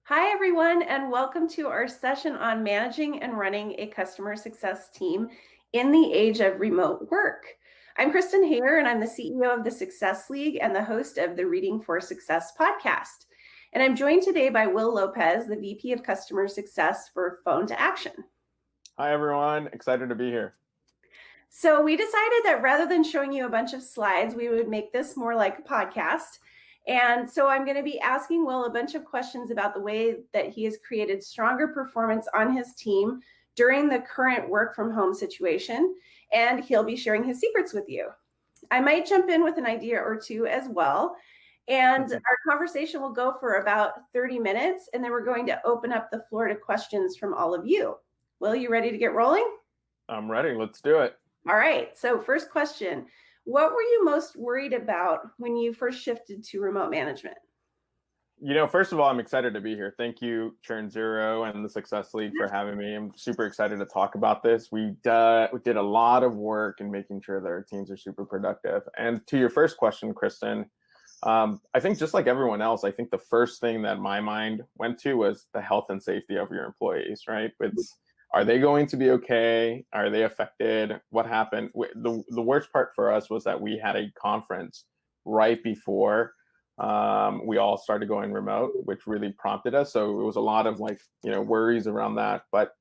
Hi, everyone, and welcome to our session on managing and running a customer success team in the age of remote work. I'm Kristen Hayer, and I'm the CEO of the Success League and the host of the Reading for Success podcast. And I'm joined today by Will Lopez, the VP of Customer Success for Phone to Action. Hi, everyone. Excited to be here. So we decided that rather than showing you a bunch of slides, we would make this more like a podcast. And so I'm going to be asking Will a bunch of questions about the way that he has created stronger performance on his team during the current work from home situation. And he'll be sharing his secrets with you. I might jump in with an idea or two as well. And our conversation will go for about 30 minutes. And then we're going to open up the floor to questions from all of you. Will, you ready to get rolling? I'm ready. Let's do it. All right. So first question, what were you most worried about when you first shifted to remote management? First of all, I'm excited to be here. Thank you, Churn Zero and the Success League for having me. I'm super excited to talk about this. We did a lot of work in making sure that our teams are super productive. And to your first question, Kristen, I think just like everyone else, I think the first thing that my mind went to was the health and safety of your employees, right? Are they going to be okay? Are they affected? What happened? The worst part for us was that we had a conference right before we all started going remote, which really prompted us. So it was a lot of worries around that. But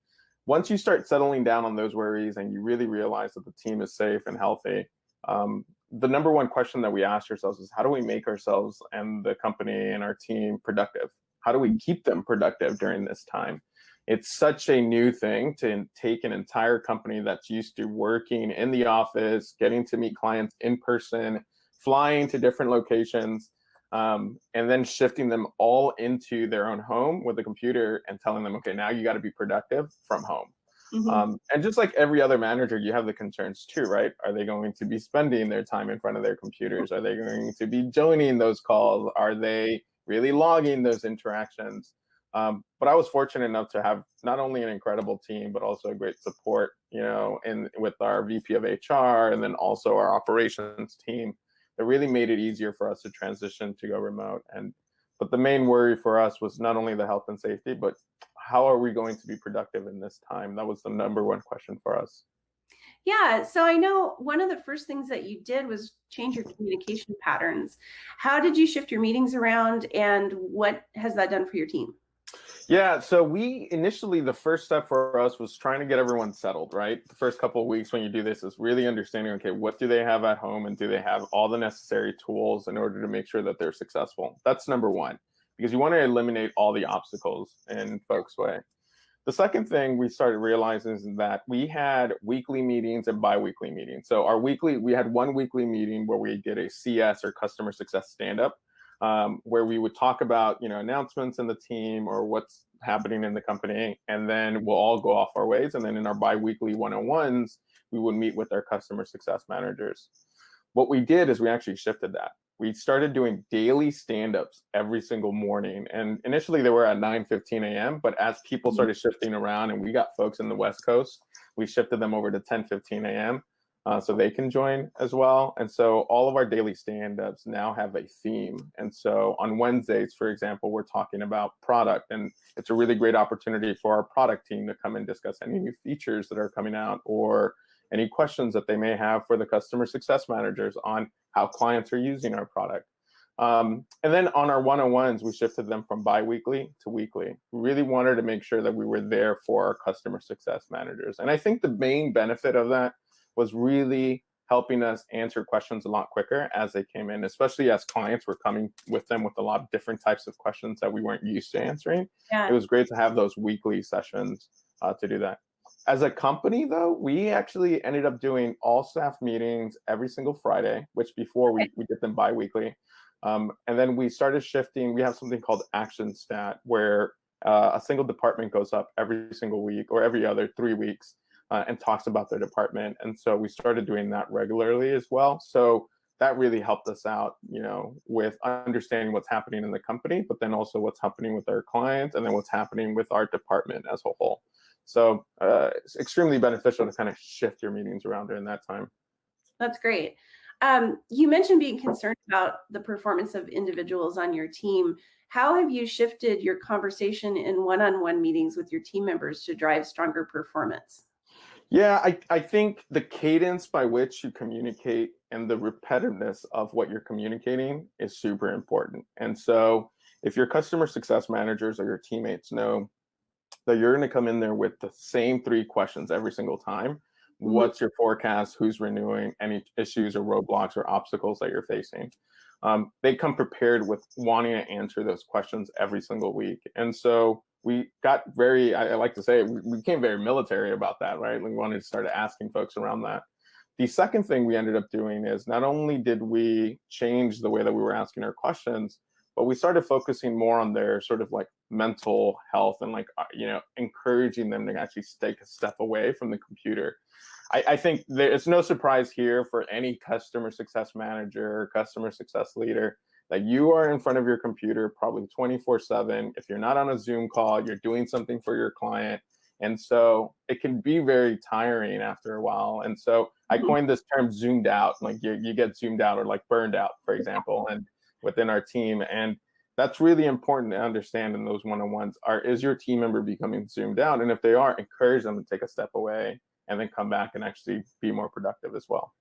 once you start settling down on those worries and you really realize that the team is safe and healthy, the number one question that we asked ourselves is, how do we make ourselves and the company and our team productive? How do we keep them productive during this time? It's such a new thing to take an entire company that's used to working in the office, getting to meet clients in person, flying to different locations, and then shifting them all into their own home with a computer and telling them, okay, now you got to be productive from home. Mm-hmm. And just like every other manager, you have the concerns too, right? Are they going to be spending their time in front of their computers? Are they going to be joining those calls? Are they really logging those interactions? But I was fortunate enough to have not only an incredible team, but also a great support, with our VP of HR and then also our operations team that really made it easier for us to transition to go remote. But the main worry for us was not only the health and safety, but how are we going to be productive in this time? That was the number one question for us. Yeah, so I know one of the first things that you did was change your communication patterns. How did you shift your meetings around, and what has that done for your team? Yeah, so the first step for us was trying to get everyone settled, right? The first couple of weeks when you do this is really understanding, okay, what do they have at home and do they have all the necessary tools in order to make sure that they're successful? That's number one, because you want to eliminate all the obstacles in folks' way. The second thing we started realizing is that we had weekly meetings and bi-weekly meetings. So we had one weekly meeting where we did a CS or customer success stand-up, where we would talk about, announcements in the team or what's happening in the company, and then we'll all go off our ways. And then in our bi-weekly one-on-ones, we would meet with our customer success managers. What we did is we actually shifted that. We started doing daily stand-ups every single morning. And initially they were at 9:15 a.m., but as people started shifting around and we got folks in the West Coast, we shifted them over to 10:15 a.m. So they can join as well. And so all of our daily stand-ups now have a theme. And so on Wednesdays, for example, we're talking about product, and it's a really great opportunity for our product team to come and discuss any new features that are coming out or any questions that they may have for the customer success managers on how clients are using our product. And then on our one-on-ones, we shifted them from bi-weekly to weekly. We really wanted to make sure that we were there for our customer success managers. And I think the main benefit of that was really helping us answer questions a lot quicker as they came in, especially as clients were coming with them with a lot of different types of questions that we weren't used to answering. Yeah. It was great to have those weekly sessions to do that. As a company, though, we actually ended up doing all staff meetings every single Friday, which before we did them bi-weekly. And then we started shifting. We have something called Action Stat, where a single department goes up every single week or every other 3 weeks and talks about their department. And so we started doing that regularly as well. So that really helped us out, with understanding what's happening in the company, but then also what's happening with our clients and then what's happening with our department as a whole. So it's extremely beneficial to kind of shift your meetings around during that time. That's great. You mentioned being concerned about the performance of individuals on your team. How have you shifted your conversation in one-on-one meetings with your team members to drive stronger performance? Yeah, I think the cadence by which you communicate and the repetitiveness of what you're communicating is super important. And so if your customer success managers or your teammates know that you're going to come in there with the same three questions every single time. Mhm. What's your forecast? Who's renewing? Any issues or roadblocks or obstacles that you're facing? They come prepared with wanting to answer those questions every single week. And so we got very, I like to say, we became very military about that, right? We wanted to start asking folks around that. The second thing we ended up doing is not only did we change the way that we were asking our questions, but we started focusing more on their sort of like mental health and like encouraging them to actually take a step away from the computer. I think it's no surprise here for any customer success manager or customer success leader that you are in front of your computer probably 24/7. If you're not on a Zoom call, you're doing something for your client. And so it can be very tiring after a while. And so I Mhm. coined this term zoomed out, like you get zoomed out or like burned out, for example. And within our team. And that's really important to understand in those one-on-ones. Is your team member becoming zoomed out? And if they are, encourage them to take a step away and then come back and actually be more productive as well.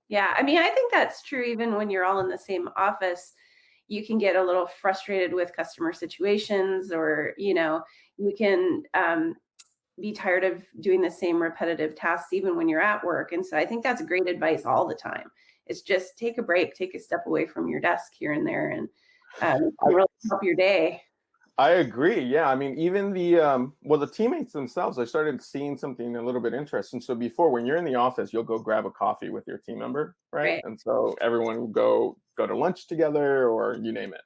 Yeah, I mean, I think that's true even when you're all in the same office. You can get a little frustrated with customer situations, or, you can be tired of doing the same repetitive tasks even when you're at work. And so I think that's great advice all the time. It's just take a break, take a step away from your desk here and there, and I, really help your day. I agree. Yeah. I mean, even the teammates themselves, I started seeing something a little bit interesting. So before, when you're in the office, you'll go grab a coffee with your team member, right? Right. And so everyone will go to lunch together or you name it.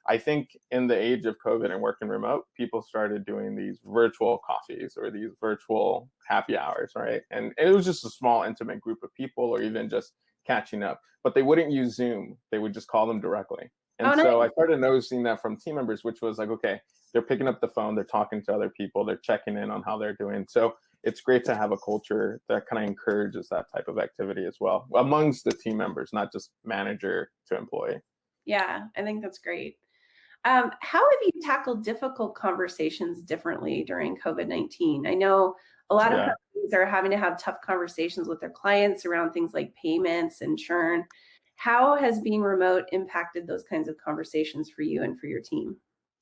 I think in the age of COVID and working remote, people started doing these virtual coffees or these virtual happy hours, right? And it was just a small, intimate group of people or even just catching up, but they wouldn't use Zoom. They would just call them directly. Oh, And nice. so I started noticing that from team members, which was like, okay, they're picking up the phone, they're talking to other people, they're checking in on how they're doing. So it's great to have a culture that kind of encourages that type of activity as well amongst the team members, not just manager to employee. Yeah, I think that's great. How have you tackled difficult conversations differently during COVID-19? I know a lot of Yeah. companies are having to have tough conversations with their clients around things like payments and churn. How has being remote impacted those kinds of conversations for you and for your team?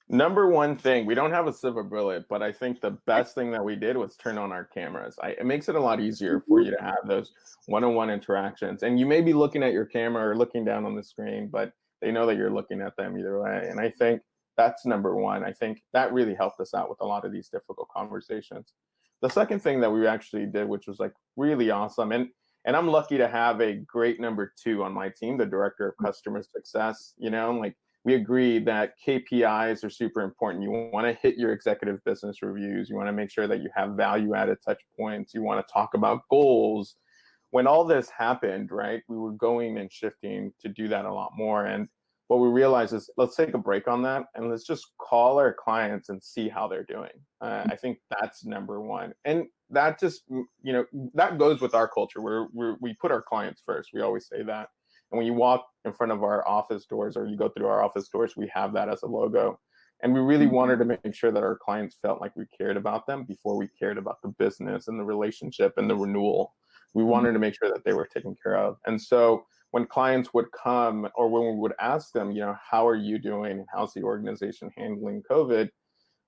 Number one thing, we don't have a silver bullet, but I think the best thing that we did was turn on our cameras. It makes it a lot easier for Mhm. you to have those one-on-one interactions. And you may be looking at your camera or looking down on the screen, but they know that you're looking at them either way. And I think that's number one. I think that really helped us out with a lot of these difficult conversations. The second thing that we actually did, which was like really awesome, and I'm lucky to have a great number two on my team, the director of customer success, like we agreed that KPIs are super important. You want to hit your executive business reviews. You want to make sure that you have value added touch points. You want to talk about goals. When all this happened, right, we were going and shifting to do that a lot more. And what we realized is let's take a break on that and let's just call our clients and see how they're doing. I think that's number one. And that just, that goes with our culture where we put our clients first. We always say that. And when you walk in front of our office doors or you go through our office doors, we have that as a logo. And we really wanted to make sure that our clients felt like we cared about them before we cared about the business and the relationship and the renewal. We wanted to make sure that they were taken care of. And so when clients would come or when we would ask them, how are you doing? How's the organization handling COVID?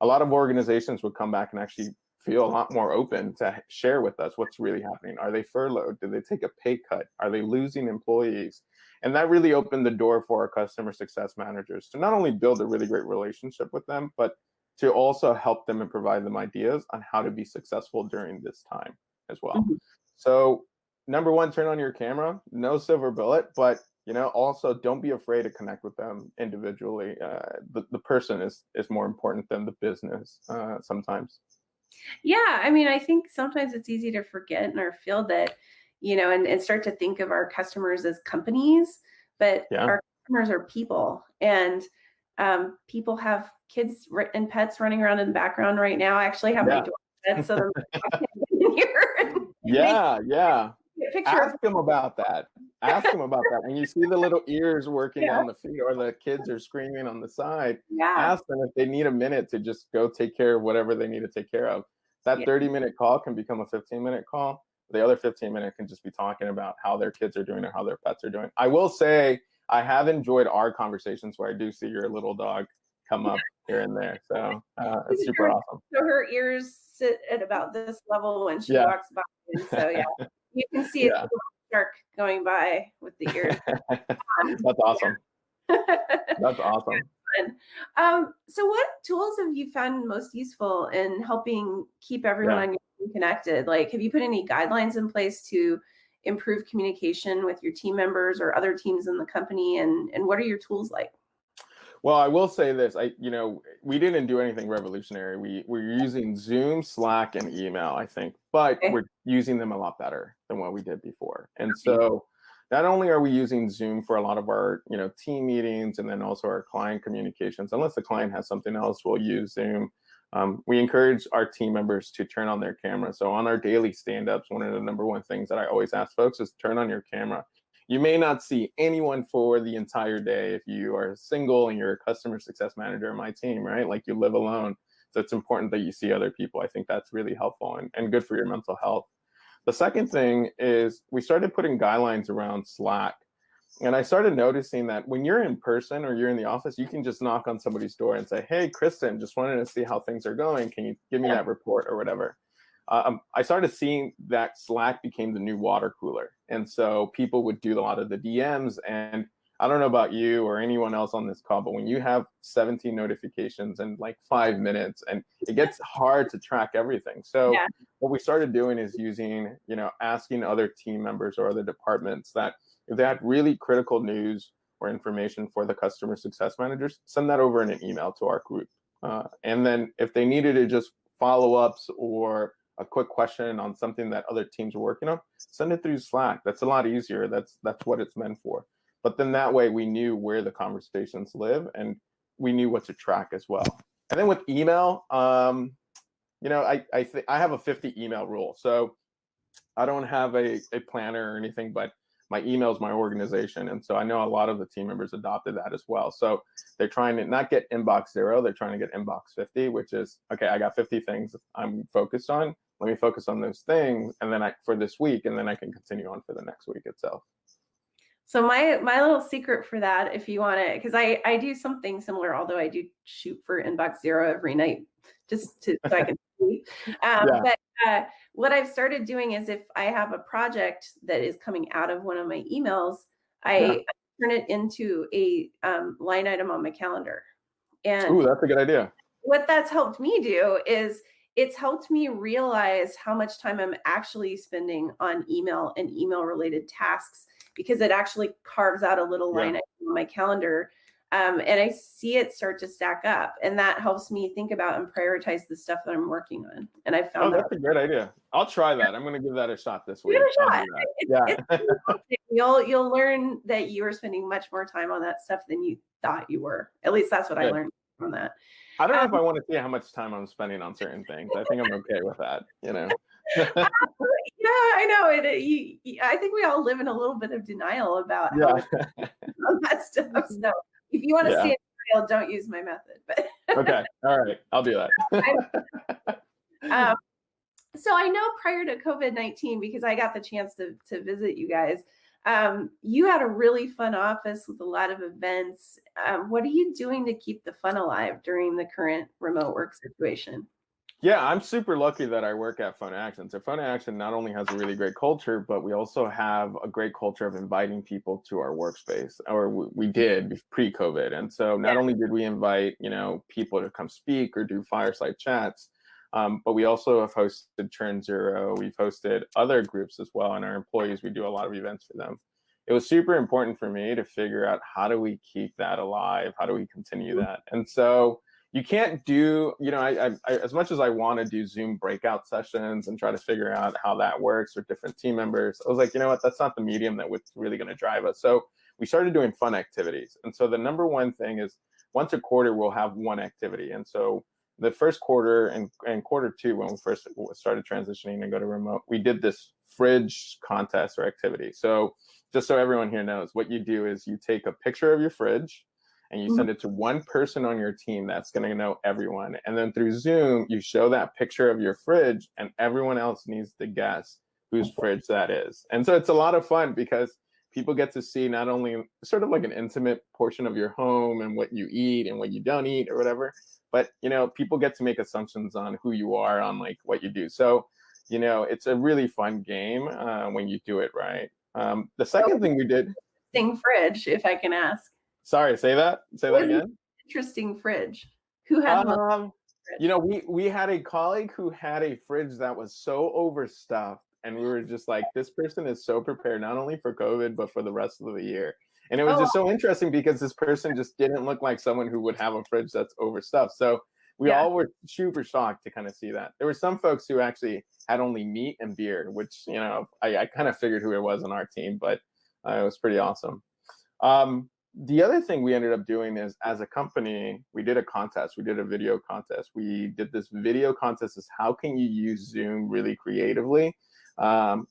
A lot of organizations would come back and actually feel a lot more open to share with us what's really happening. Are they furloughed? Did they take a pay cut? Are they losing employees? And that really opened the door for our customer success managers to not only build a really great relationship with them, but to also help them and provide them ideas on how to be successful during this time as well. Mhm. So number one, turn on your camera, no silver bullet, but also don't be afraid to connect with them individually. The person is more important than the business sometimes. Yeah, I mean, I think sometimes it's easy to forget in our field that, and start to think of our customers as companies, but Yeah. our customers are people. And people have kids and pets running around in the background right now. I actually have my Yeah. dog bed, so the dog can't get in here. And make Yeah. a picture of Ask them about that. Ask them about that. When you see the little ears working Yeah. on the feet or the kids are screaming on the side, Yeah. ask them if they need a minute to just go take care of whatever they need to take care of. That Yeah. 30-minute call can become a 15-minute call. The other 15-minute can just be talking about how their kids are doing or how their pets are doing. I will say I have enjoyed our conversations where I do see your little dog come up here and there. So it's super awesome. So her ears sit at about this level when she Yeah. walks by. And so, yeah, you can see it's Yeah. a little shark going by with the ears. That's awesome. That's awesome. So what tools have you found most useful in helping keep everyone Yeah. on your team connected? Like, have you put any guidelines in place to improve communication with your team members or other teams in the company? And what are your tools like? Well, I will say this. We didn't do anything revolutionary. We're using Zoom, Slack, and email, I think, but Okay. we're using them a lot better than what we did before. And so not only are we using Zoom for a lot of our, team meetings and then also our client communications, unless the client has something else, we'll use Zoom. We encourage our team members to turn on their camera. So on our daily stand-ups, one of the number one things that I always ask folks is turn on your camera. You may not see anyone for the entire day if you are single and you're a customer success manager on my team, right? Like you live alone. So it's important that you see other people. I think that's really helpful and good for your mental health. The second thing is we started putting guidelines around Slack. And I started noticing that when you're in person or you're in the office, you can just knock on somebody's door and say, hey, Kristen, just wanted to see how things are going. Can you give me that report or whatever? I started seeing that Slack became the new water cooler. And so people would do a lot of the DMs. And I don't know about you or anyone else on this call, but when you have 17 notifications in like 5 minutes, and it gets hard to track everything. So what we started doing is using, asking other team members or other departments that if they had really critical news or information for the customer success managers, send that over in an email to our group. And then if they needed to just follow-ups or a quick question on something that other teams are working on, send it through Slack. That's a lot easier. That's what it's meant for. But then that way we knew where the conversations live and we knew what to track as well. And then with email, I have a 50 email rule. So I don't have a planner or anything, but my email is my organization. And so I know a lot of the team members adopted that as well. So they're trying to not get inbox 0, they're trying to get inbox 50, which is, okay, I got 50 things I'm focused on. Let me focus on those things. And then for this week, and then I can continue on for the next week itself. So my little secret for that, if you want to, because I do something similar, although I do shoot for inbox 0 every night, just so I can sleep. But what I've started doing is if I have a project that is coming out of one of my emails, I turn it into a line item on my calendar. And that's a good idea. What that's helped me do is it's helped me realize how much time I'm actually spending on email and email related tasks, because it actually carves out a little line item on my calendar. And I see it start to stack up, and that helps me think about and prioritize the stuff that I'm working on. And I found that's a great idea. I'll try that. I'm going to give that a shot this week. Give it a shot. Yeah. You'll learn that you are spending much more time on that stuff than you thought you were. At least that's what I learned from that. I don't know if I want to see how much time I'm spending on certain things. I think I'm okay with that, Yeah, I know it. I think we all live in a little bit of denial about how that stuff. So if you want to see it, don't use my method. But okay, all right, I'll do that. So I know prior to COVID-19, because I got the chance to visit you guys, you had a really fun office with a lot of events. What are you doing to keep the fun alive during the current remote work situation? Yeah, I'm super lucky that I work at Phone Action. So Phone Action not only has a really great culture, but we also have a great culture of inviting people to our workspace, or we did pre-COVID. And so not only did we invite, people to come speak or do fireside chats, but we also have hosted Turn Zero. We've hosted other groups as well. And our employees, we do a lot of events for them. It was super important for me to figure out how do we keep that alive? How do we continue that? And so you can't do, I as much as I want to do Zoom breakout sessions and try to figure out how that works with different team members, I was like, you know what, that's not the medium that was really going to drive us. So we started doing fun activities. And so the number one thing is once a quarter, we'll have one activity. And so the first quarter and quarter 2, when we first started transitioning and go to remote, we did this fridge contest or activity. So just so everyone here knows, what you do is you take a picture of your fridge and you send it to one person on your team that's going to know everyone. And then through Zoom, you show that picture of your fridge and everyone else needs to guess whose fridge that is. And so it's a lot of fun because people get to see not only sort of like an intimate portion of your home and what you eat and what you don't eat or whatever, but, you know, people get to make assumptions on who you are, on like what you do. So, you know, it's a really fun game when you do it right. The second thing we did. Interesting fridge, if I can ask. Sorry, say that again. Interesting fridge. Who had one? You know, we had a colleague who had a fridge that was so overstuffed, and we were just like, this person is so prepared not only for COVID but for the rest of the year. And it was just so interesting because this person just didn't look like someone who would have a fridge that's overstuffed. So we all were super shocked to kind of see that. There were some folks who actually had only meat and beer, which, you know, I kind of figured who it was on our team, but it was pretty awesome. The other thing we ended up doing is, as a company, we did a contest. We did a video contest. We did this video contest is how can you use Zoom really creatively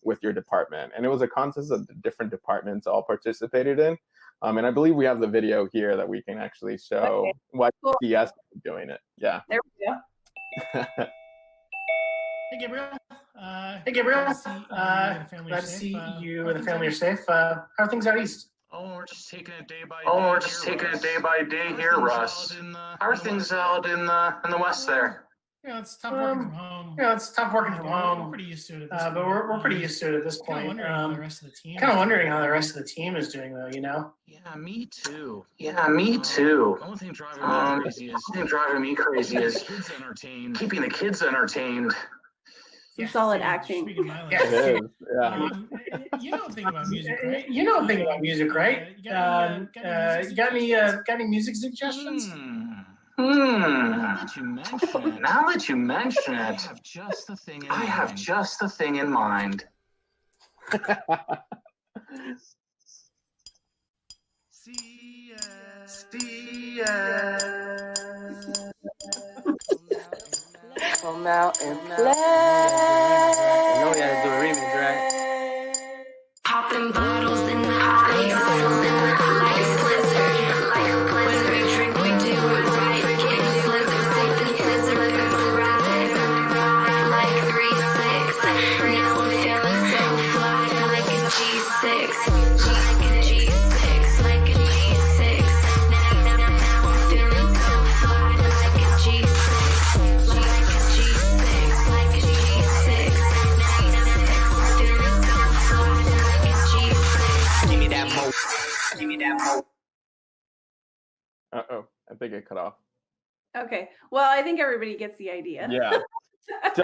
with your department? And it was a contest that the different departments all participated in. And I believe we have the video here that we can actually show what DS is doing it. Yeah. There we go. Hey, Gabriel. Glad to see you and the family are safe. How are things out east? Oh, we're just taking it day by day. Oh, we're just taking it day by day here, Russ. How are things out in the west there? Yeah, it's tough working from home. We're pretty used to it at this point. but we're pretty used to it at this point. Kind of wondering how the rest of the team. Is doing, though. You know. Yeah, me too. The only thing driving me crazy is kids entertained. keeping the kids entertained. Some solid acting. Speaking my It language. is. Yeah. You know a thing about music, right? You know a thing about music, right? You got Any music suggestions? Now that you mention it, I have just the thing in mind. Come out and play. You know we gotta do a remix, right? Popping bottles in the ice, like a blizzard. When we drink, we do it right. Getting slizzard, sipping scissor, ride like 3-6. Now I'm feeling so fly, like a G6, like a G6, like a G6. Now I'm feeling so fly, like a G6, like a G6, like a G6. Now I'm feeling so fly, like a G6. Give me that mo. Uh-oh, I think it cut off. Okay. Well, I think everybody gets the idea. Yeah. So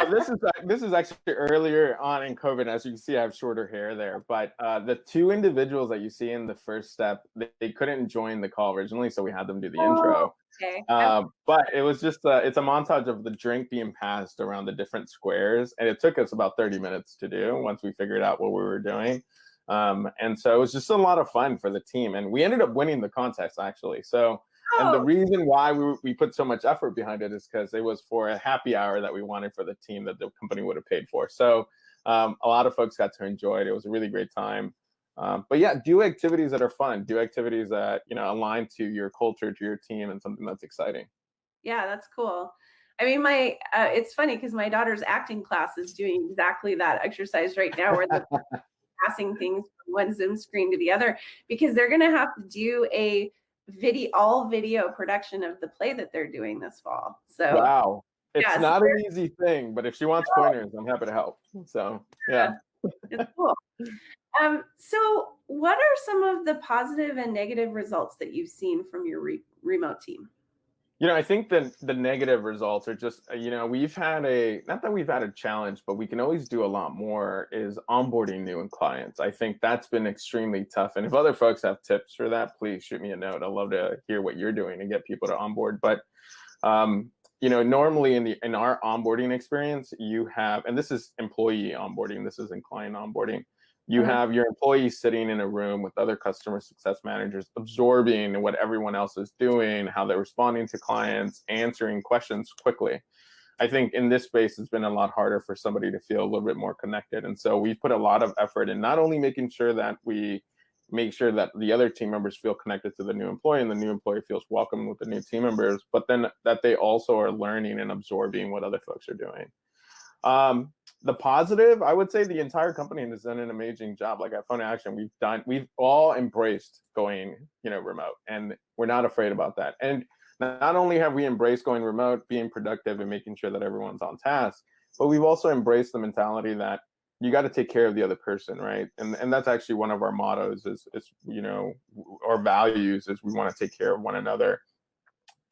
this is actually earlier on in COVID. As you can see, I have shorter hair there. But the two individuals that you see in the first step, they couldn't join the call originally, so we had them do the intro. Okay. But it was just it's a montage of the drink being passed around the different squares, and it took us about 30 minutes to do once we figured out what we were doing. And so it was just a lot of fun for the team, and we ended up winning the contest actually. So. And the reason why we put so much effort behind it is because it was for a happy hour that we wanted for the team that the company would have paid for. So a lot of folks got to enjoy it. It was a really great time. But yeah, do activities that are fun. Do activities that, you know, align to your culture, to your team, and something that's exciting. Yeah, that's cool. I mean, it's funny because my daughter's acting class is doing exactly that exercise right now, where they're passing things from one Zoom screen to the other, because they're going to have to do a all video production of the play that they're doing this fall. So wow, it's yeah, not an easy thing, but if she wants pointers, I'm happy to help. So yeah, it's cool. So what are some of the positive and negative results that you've seen from your remote team? You know, I think the negative results are just, you know, not that we've had a challenge, but we can always do a lot more, is onboarding new clients. I think that's been extremely tough. And if other folks have tips for that, please shoot me a note. I'd love to hear what you're doing to get people to onboard. But, you know, normally in our onboarding experience, you have, and this is employee onboarding, this isn't client onboarding. You have your employees sitting in a room with other customer success managers, absorbing what everyone else is doing, how they're responding to clients, answering questions quickly. I think in this space, it's been a lot harder for somebody to feel a little bit more connected. And so we've put a lot of effort in not only making sure that we make sure that the other team members feel connected to the new employee and the new employee feels welcome with the new team members, but then that they also are learning and absorbing what other folks are doing. The positive, I would say the entire company has done an amazing job. Like at Phone Action, we've all embraced going, remote, and we're not afraid about that. And not only have we embraced going remote, being productive and making sure that everyone's on task, but we've also embraced the mentality that you got to take care of the other person, right? And that's actually one of our mottos is our values is we want to take care of one another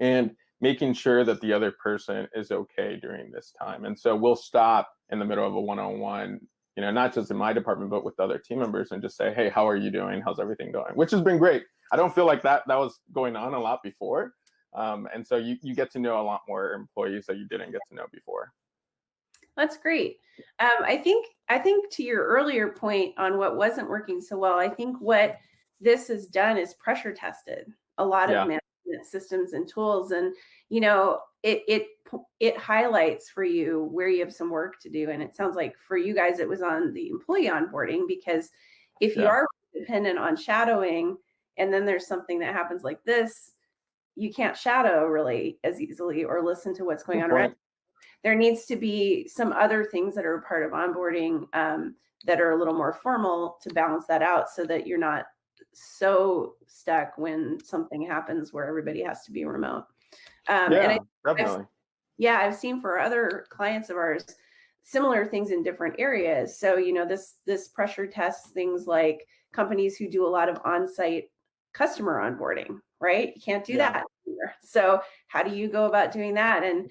and making sure that the other person is okay during this time. And so we'll stop in the middle of a one-on-one, not just in my department, but with other team members and just say, hey, how are you doing? How's everything going? Which has been great. I don't feel like that was going on a lot before. And so you get to know a lot more employees that you didn't get to know before. That's great. I think to your earlier point on what wasn't working so well, I think what this has done is pressure tested a lot of management systems and tools, and it highlights for you where you have some work to do. And it sounds like for you guys it was on the employee onboarding, because if you are dependent on shadowing and then there's something that happens like this, you can't shadow really as easily or listen to what's going on around. There needs to be some other things that are a part of onboarding that are a little more formal to balance that out, so that you're not so stuck when something happens where everybody has to be remote. Definitely. I've seen for other clients of ours similar things in different areas. So this pressure tests things like companies who do a lot of on-site customer onboarding, right? You can't do that anymore. So how do you go about doing that? And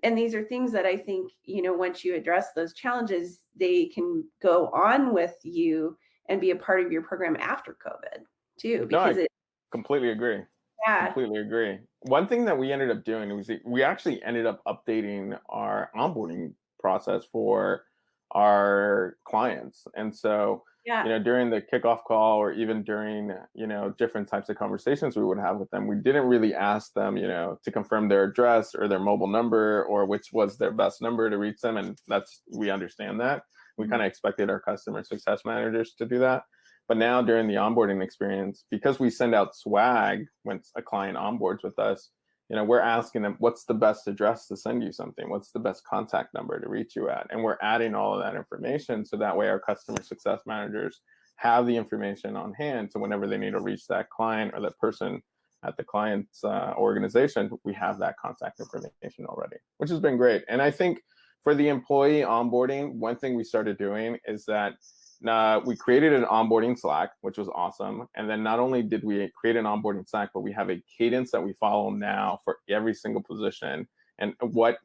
and these are things that I think, once you address those challenges, they can go on with you and be a part of your program after COVID too, because I completely agree. Yeah. Completely agree. One thing that we ended up doing was we actually ended up updating our onboarding process for our clients. And so, during the kickoff call or even during, different types of conversations we would have with them, we didn't really ask them, to confirm their address or their mobile number or which was their best number to reach them. And we understand that. We kind of expected our customer success managers to do that. But now during the onboarding experience, because we send out swag when a client onboards with us, we're asking them, what's the best address to send you something? What's the best contact number to reach you at? And we're adding all of that information, so that way our customer success managers have the information on hand. So whenever they need to reach that client or that person at the client's organization, we have that contact information already, which has been great. And I think for the employee onboarding, one thing we started doing is that we created an onboarding Slack, which was awesome. And then not only did we create an onboarding Slack, but we have a cadence that we follow now for every single position. And what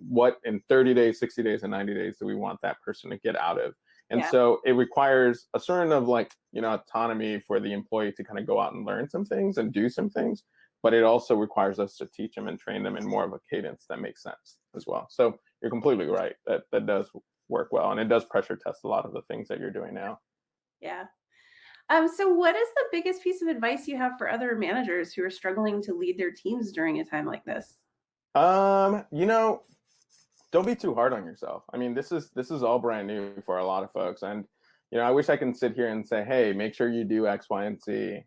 in 30 days, 60 days, and 90 days do we want that person to get out of? And so it requires a certain of autonomy for the employee to kind of go out and learn some things and do some things. But it also requires us to teach them and train them in more of a cadence that makes sense as well. So you're completely right. That does work well, and it does pressure test a lot of the things that you're doing now. Yeah. So what is the biggest piece of advice you have for other managers who are struggling to lead their teams during a time like this? Don't be too hard on yourself. I mean, this is all brand new for a lot of folks, and I wish I can sit here and say, hey, make sure you do X, Y, and Z.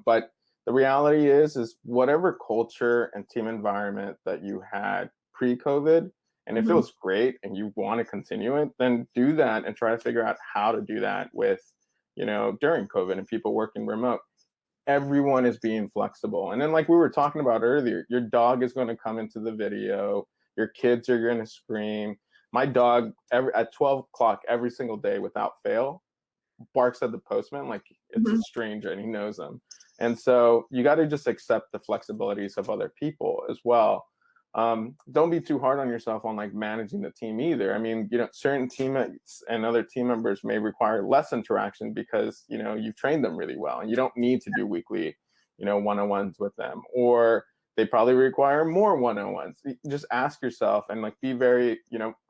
But the reality is whatever culture and team environment that you had pre-COVID, and it feels great and you want to continue it, then do that and try to figure out how to do that with, during COVID and people working remote. Everyone is being flexible. And then like we were talking about earlier, your dog is going to come into the video. Your kids are going to scream. My dog at 12 o'clock every single day without fail barks at the postman like it's a stranger and he knows them. And so you got to just accept the flexibilities of other people as well. Don't be too hard on yourself on managing the team either. I mean, certain teammates and other team members may require less interaction because, you've trained them really well and you don't need to do weekly, one-on-ones with them, or they probably require more one-on-ones. Just ask yourself and be very,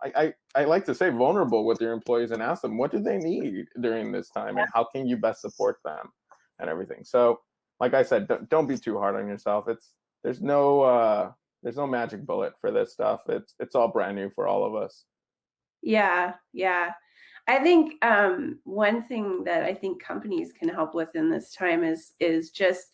I like to say vulnerable with your employees and ask them, what do they need during this time and how can you best support them and everything. So like I said, don't be too hard on yourself. There's no magic bullet for this stuff. It's all brand new for all of us. Yeah. I think one thing that I think companies can help with in this time is just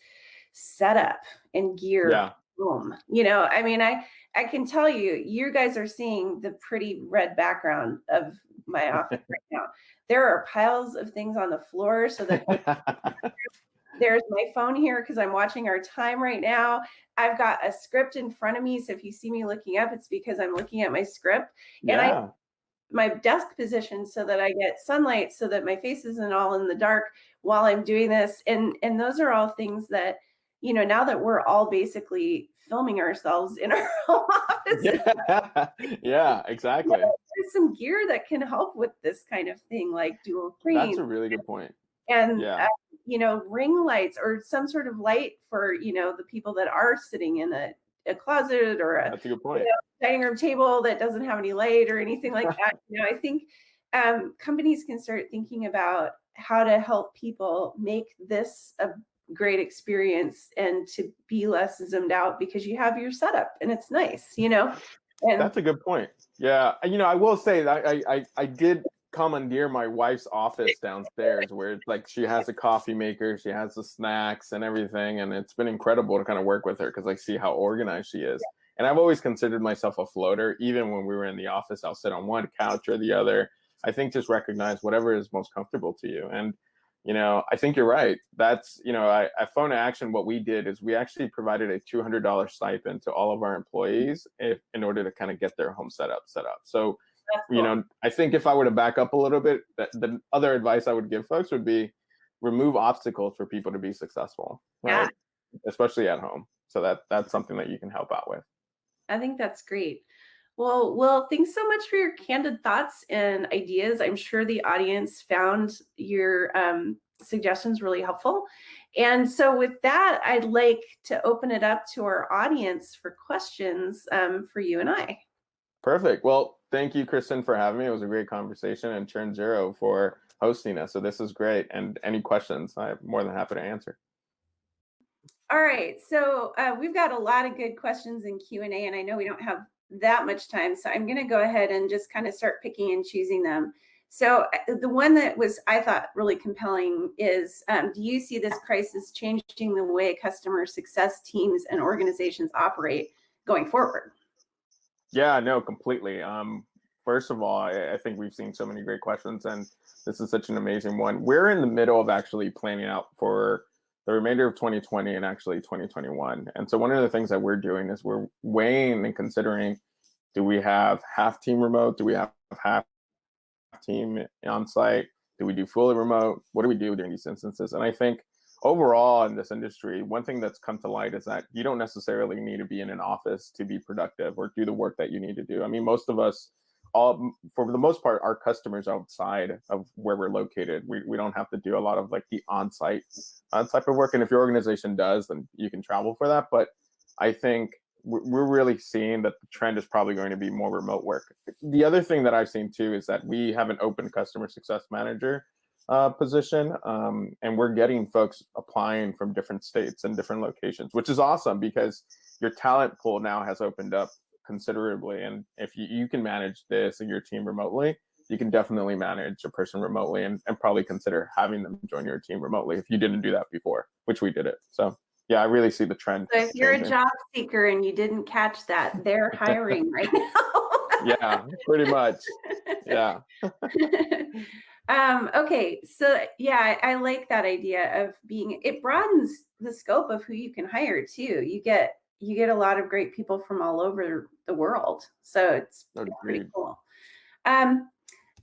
setup and gear. Yeah. Boom. You know, I mean, I can tell you guys are seeing the pretty red background of my office right now. There are piles of things on the floor so that there's my phone here because I'm watching our time right now. I've got a script in front of me. So if you see me looking up, it's because I'm looking at my script. And Yeah. my desk position so that I get sunlight so that my face isn't all in the dark while I'm doing this. And those are all things that, you know, now that we're all basically filming ourselves in our home office, Yeah. Yeah, exactly. there's some gear that can help with this kind of thing, like dual screen That's a really good point. and Yeah. you know, ring lights or some sort of light for, you know, the people that are sitting in a closet or a That's a good point. dining room table that doesn't have any light or anything like that. You know, I think companies can start thinking about how to help people make this a great experience and to be less zoomed out because you have your setup and it's nice, you know. And That's a good point. Yeah. You know, I will say that I did commandeer my wife's office downstairs where like she has a coffee maker, she has the snacks and everything. And it's been incredible to kind of work with her because I see how organized she is. And I've always considered myself a floater. Even when we were in the office, I'll sit on one couch or the other. I think just recognize whatever is most comfortable to you. And, you know, I think you're right. That's, you know, at Phone to Action, what we did is we actually provided a $200 stipend to all of our employees in order to kind of get their home set up. So, that's cool. you know, I think if I were to back up a little bit, the other advice I would give folks would be remove obstacles for people to be successful, right? Yeah. Especially at home. So that's something that you can help out with. I think that's great. Well, Will, thanks so much for your candid thoughts and ideas. I'm sure the audience found your suggestions really helpful. And so with that, I'd like to open it up to our audience for questions for you and I. Perfect. Well, thank you, Kristen, for having me. It was a great conversation, and Churn Zero for hosting us. So this is great. And any questions, I'm more than happy to answer. All right, so we've got a lot of good questions in Q&A, and I know we don't have that much time, so I'm going to go ahead and just kind of start picking and choosing them. So the one that was, I thought, really compelling is, do you see this crisis changing the way customer success teams and organizations operate going forward? Yeah, no, completely. First of all, I think we've seen so many great questions, and this is such an amazing one. We're in the middle of actually planning out for the remainder of 2020 and actually 2021. And so one of the things that we're doing is we're weighing and considering, do we have half team remote? Do we have half team on site? Do we do fully remote? What do we do during these instances? And I think overall in this industry, one thing that's come to light is that you don't necessarily need to be in an office to be productive or do the work that you need to do. I mean, most of us, for the most part, our customers outside of where we're located. We don't have to do a lot of like the on-site type of work. And if your organization does, then you can travel for that. But I think we're really seeing that the trend is probably going to be more remote work. The other thing that I've seen too is that we have an open customer success manager position, and we're getting folks applying from different states and different locations, which is awesome because your talent pool now has opened up considerably. And if you can manage this and your team remotely, you can definitely manage a person remotely and probably consider having them join your team remotely if you didn't do that before, which we did it. So yeah, I really see the trend. So if you're changing. a job seeker and you didn't catch that, they're hiring right now. Yeah, pretty much. Yeah. Okay, so yeah, I like that idea of it broadens the scope of who you can hire too. You get a lot of great people from all over the world. So it's pretty cool.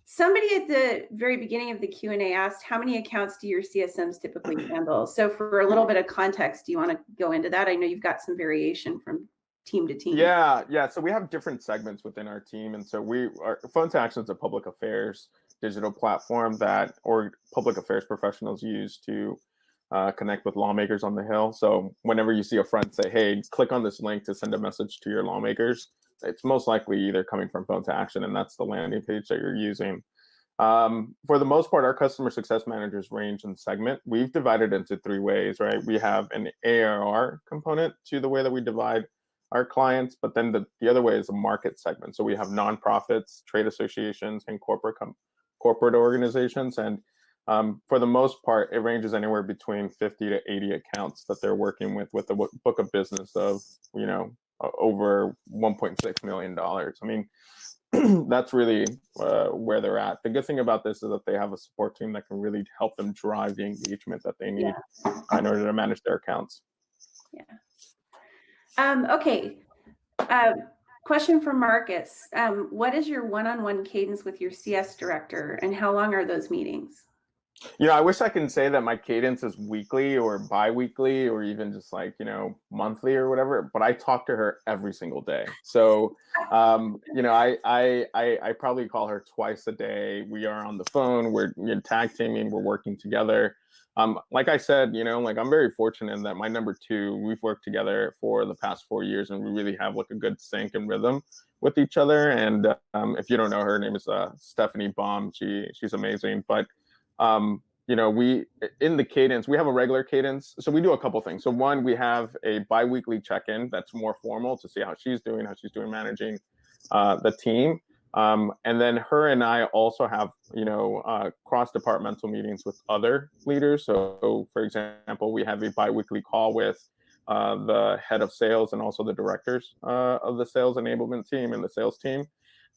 Somebody at the very beginning of the Q&A asked, how many accounts do your CSMs typically handle? So for a little bit of context, do you want to go into that? I know you've got some variation from team to team. Yeah. So we have different segments within our team. And so our Phone to Action is a public affairs digital platform that public affairs professionals use to connect with lawmakers on the Hill. So whenever you see a friend say, hey, click on this link to send a message to your lawmakers, it's most likely either coming from Phone to Action, and that's the landing page that you're using. For the most part, our customer success managers range in segment. We've divided into three ways, right? We have an ARR component to the way that we divide our clients, but then the other way is a market segment. So we have nonprofits, trade associations, and corporate corporate organizations. And for the most part, it ranges anywhere between 50 to 80 accounts that they're working with a book of business of, over $1.6 million. I mean, that's really where they're at. The good thing about this is that they have a support team that can really help them drive the engagement that they need in order to manage their accounts. Yeah. Okay. Question from Marcus. What is your one-on-one cadence with your CS director, and how long are those meetings? I wish I can say that my cadence is weekly or bi-weekly or even just like, monthly or whatever, but I talk to her every single day. So, I probably call her twice a day. We are on the phone, we're tag teaming, we're working together. Like I said, I'm very fortunate that my number two, we've worked together for the past 4 years, and we really have like a good sync and rhythm with each other. And if you don't know, her name is Stephanie Baum. She's amazing. But we in the cadence, we have a regular cadence. So we do a couple things. So one, we have a bi-weekly check-in that's more formal to see how she's doing managing the team. And then her and I also have, cross-departmental meetings with other leaders. So for example, we have a bi-weekly call with the head of sales and also the directors of the sales enablement team and the sales team.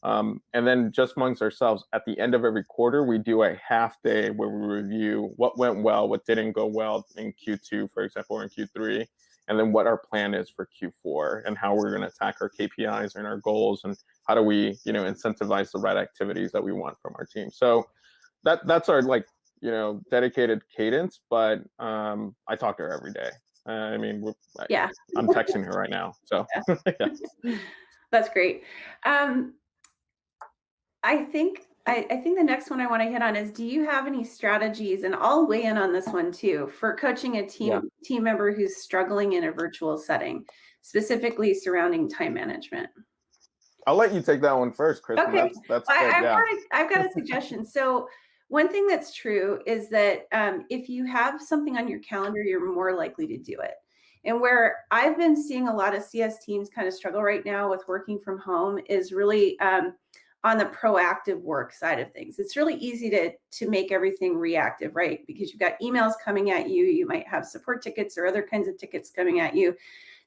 And then just amongst ourselves, at the end of every quarter, we do a half day where we review what went well, what didn't go well in Q2, for example, or in Q3, and then what our plan is for Q4 and how we're going to attack our KPIs and our goals, and how do we, incentivize the right activities that we want from our team. So that's our dedicated cadence, but I talk to her every day. I'm texting her right now. So yeah. That's great. I think the next one I want to hit on is, do you have any strategies, and I'll weigh in on this one too, for coaching a team member who's struggling in a virtual setting, specifically surrounding time management? I'll let you take that one first, Kristen. Okay. That's good. I've got a suggestion. So one thing that's true is that if you have something on your calendar, you're more likely to do it. And where I've been seeing a lot of CS teams kind of struggle right now with working from home is really on the proactive work side of things. It's really easy to make everything reactive, right? Because you've got emails coming at you, you might have support tickets or other kinds of tickets coming at you.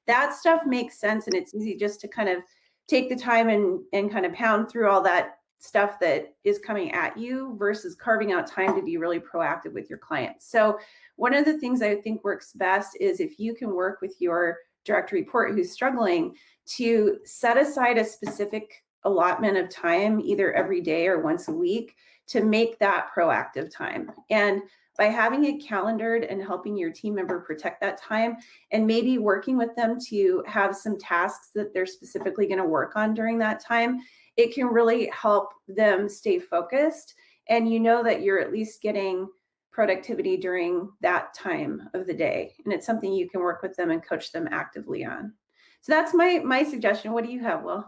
That stuff makes sense, and it's easy just to kind of take the time and kind of pound through all that stuff that is coming at you versus carving out time to be really proactive with your clients. So one of the things I think works best is if you can work with your direct report who's struggling to set aside a specific allotment of time, either every day or once a week, to make that proactive time. And by having it calendared and helping your team member protect that time, and maybe working with them to have some tasks that they're specifically going to work on during that time, it can really help them stay focused. And you know that you're at least getting productivity during that time of the day. And it's something you can work with them and coach them actively on. So that's my suggestion. What do you have, Will?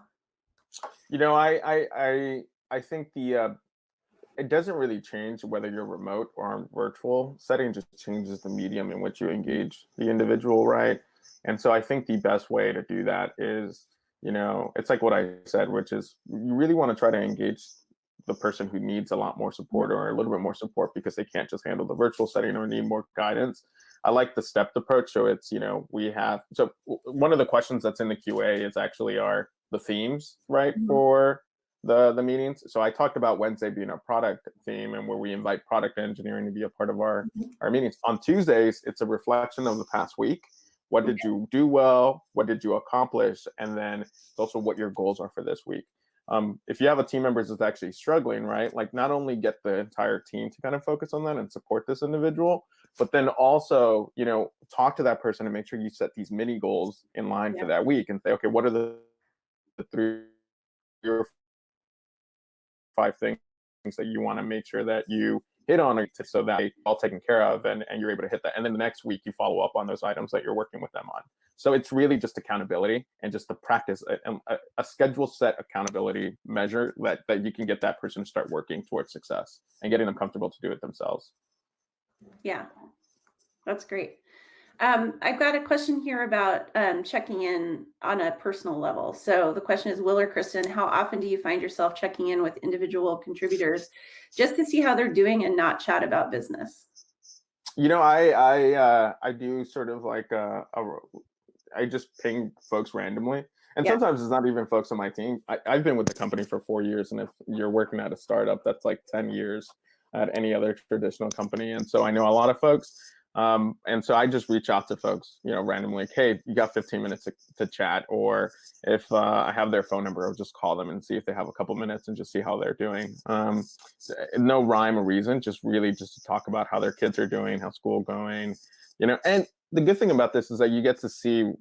I think it doesn't really change whether you're remote or on virtual setting, just changes the medium in which you engage the individual, right? And so I think the best way to do that is, it's like what I said, which is you really want to try to engage the person who needs a lot more support or a little bit more support because they can't just handle the virtual setting or need more guidance. I like the stepped approach. So it's, so one of the questions that's in the QA is actually the themes, right, for the meetings. So I talked about Wednesday being a product theme, and where we invite product engineering to be a part of our meetings. On Tuesdays, it's a reflection of the past week. What did you do well? What did you accomplish? And then it's also what your goals are for this week. If you have a team member that's actually struggling, right, like not only get the entire team to kind of focus on that and support this individual, but then also, talk to that person and make sure you set these mini goals in line for that week and say, okay, what are the 3 or 5 things that you want to make sure that you hit on it so that it's all taken care of and you're able to hit that. And then the next week you follow up on those items that you're working with them on. So it's really just accountability and just to practice a schedule set accountability measure that you can get that person to start working towards success and getting them comfortable to do it themselves. Yeah, that's great. I've got a question here about checking in on a personal level. So the question is, Will or Kristen, how often do you find yourself checking in with individual contributors just to see how they're doing and not chat about business? I do sort of like I just ping folks randomly. And Yeah. sometimes it's not even folks on my team. I've been with the company for 4 years. And if you're working at a startup, that's like 10 years at any other traditional company. And so I know a lot of folks. And so I just reach out to folks, randomly, like, hey, you got 15 minutes to chat. Or if I have their phone number, I'll just call them and see if they have a couple minutes and just see how they're doing. No rhyme or reason, just really just to talk about how their kids are doing, how school going, and the good thing about this is that you get to see,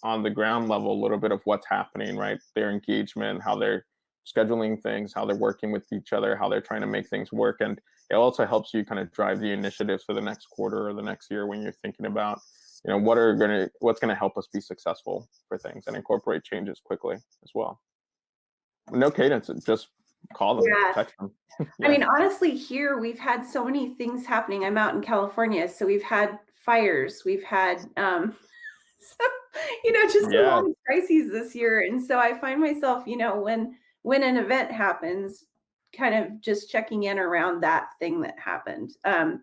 on the ground level, a little bit of what's happening, right? Their engagement, how they're scheduling things, how they're working with each other, how they're trying to make things work. And it also helps you kind of drive the initiatives for the next quarter or the next year when you're thinking about, what's going to help us be successful for things and incorporate changes quickly as well. No cadence, just call them, text them. I mean, honestly, here we've had so many things happening. I'm out in California, so we've had fires, we've had just a lot of crises this year. And so I find myself, when an event happens, kind of just checking in around that thing that happened. And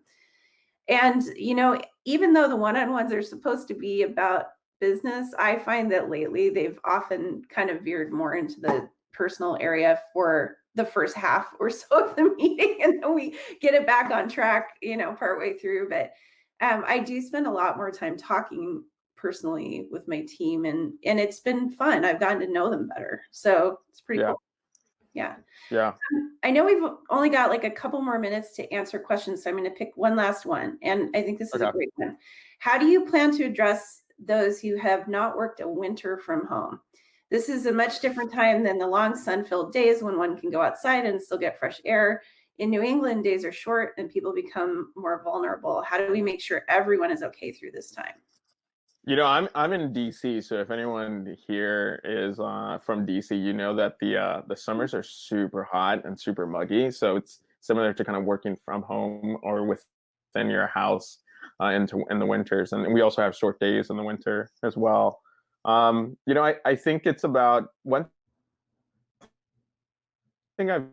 even though the one-on-ones are supposed to be about business, I find that lately they've often kind of veered more into the personal area for the first half or so of the meeting, and then we get it back on track, partway through. But I do spend a lot more time talking personally with my team, and it's been fun. I've gotten to know them better, so it's pretty cool. Yeah. I know we've only got like a couple more minutes to answer questions, so I'm going to pick one last one, and I think this is a great one. How do you plan to address those who have not worked a winter from home? This is a much different time than the long sun-filled days when one can go outside and still get fresh air. In New England, days are short and people become more vulnerable. How do we make sure everyone is okay through this time? I'm in DC, so if anyone here is from DC, you know that the summers are super hot and super muggy. So it's similar to kind of working from home or within your house in the winters. And we also have short days in the winter as well. I think it's about one thing I've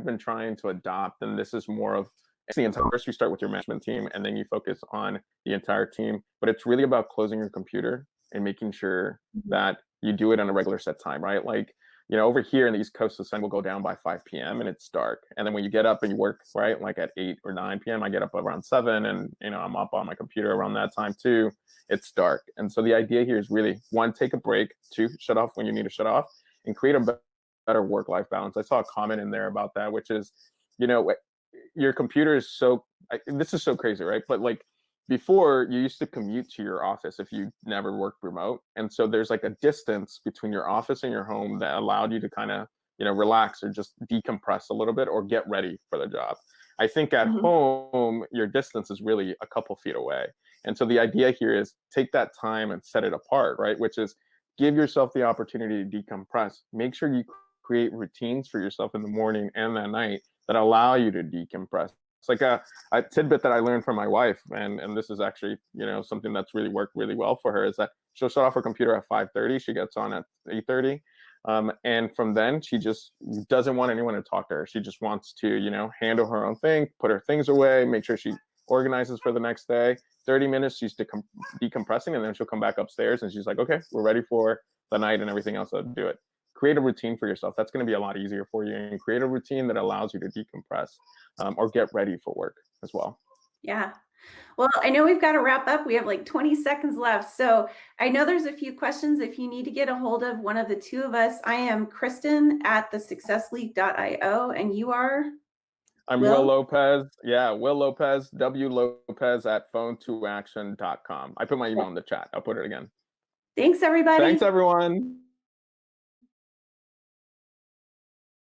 been trying to adopt, and this is more of the entire. First, you start with your management team, and then you focus on the entire team. But it's really about closing your computer and making sure that you do it on a regular set time, right? Like, over here in the East Coast, the sun will go down by 5 p.m. and it's dark. And then when you get up and you work, right, like at 8 or 9 p.m., I get up around 7, and I'm up on my computer around that time too. It's dark. And so the idea here is really, 1, take a break, 2, shut off when you need to shut off, and create a better work-life balance. I saw a comment in there about that, which is, your computer is this is so crazy, right? But like before, you used to commute to your office if you never worked remote. And so there's like a distance between your office and your home that allowed you to kind of, relax or just decompress a little bit or get ready for the job. I think at home, your distance is really a couple feet away. And so the idea here is take that time and set it apart, right? Which is give yourself the opportunity to decompress. Make sure you create routines for yourself in the morning and at night that allow you to decompress. It's like a tidbit that I learned from my wife, and this is actually, something that's really worked really well for her, is that she'll shut off her computer at 5:30. She gets on at 8:30. And from then, she just doesn't want anyone to talk to her. She just wants to, handle her own thing, put her things away, make sure she organizes for the next day. 30 minutes, she's decompressing, and then she'll come back upstairs and she's like, okay, we're ready for the night and everything else. I'll do it. Create a routine for yourself. That's going to be a lot easier for you, and create a routine that allows you to decompress or get ready for work as well. Yeah. Well, I know we've got to wrap up. We have like 20 seconds left. So I know there's a few questions. If you need to get a hold of one of the two of us, I am Kristen at thesuccessleague.io, and you are? I'm Will Lopez. Yeah, Will Lopez, W Lopez at phone2action.com. I put my email in the chat. I'll put it again. Thanks, everybody. Thanks, everyone.